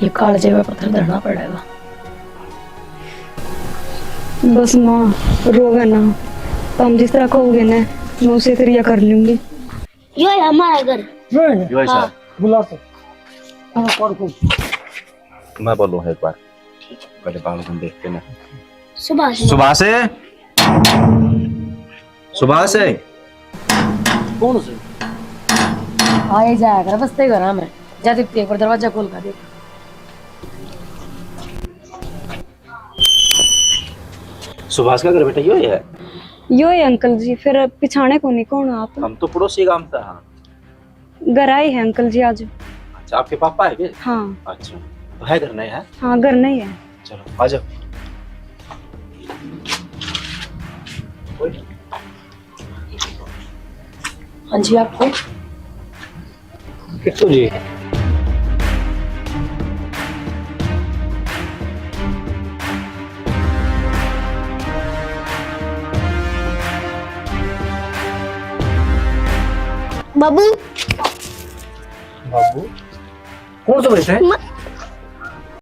ये कालजे में पत्थर धरना पड़ेगा। बस माँ रोगा ना, तुम जिस तरह कहोगे ना मैं उसे तरिया कर लूंगी। यो है हमारा घर। यो ऐसा बुला तो मैं बोलूँ एक बार, पहले बाबू को देखते ना। सुबह से सुबह से सुबह से कौन से आए जाया कर बसते घर में जा दीप्ति एक बार दरवाजा खोल कर देख। सुभाष का घर बेटा यो ही है। यो है अंकल जी, फिर पिछाने को नहीं कौन आप? हम तो पड़ोसी गांव से हैं। घर आए हैं अंकल जी आज। अच्छा आपके पापा है क्या? हाँ अच्छा तो है घर नहीं है? हाँ घर नहीं है। चलो आ जाओ। हाँ जी आपको किट्टू जी बाबू बाबू कौन सा बैठे हैं?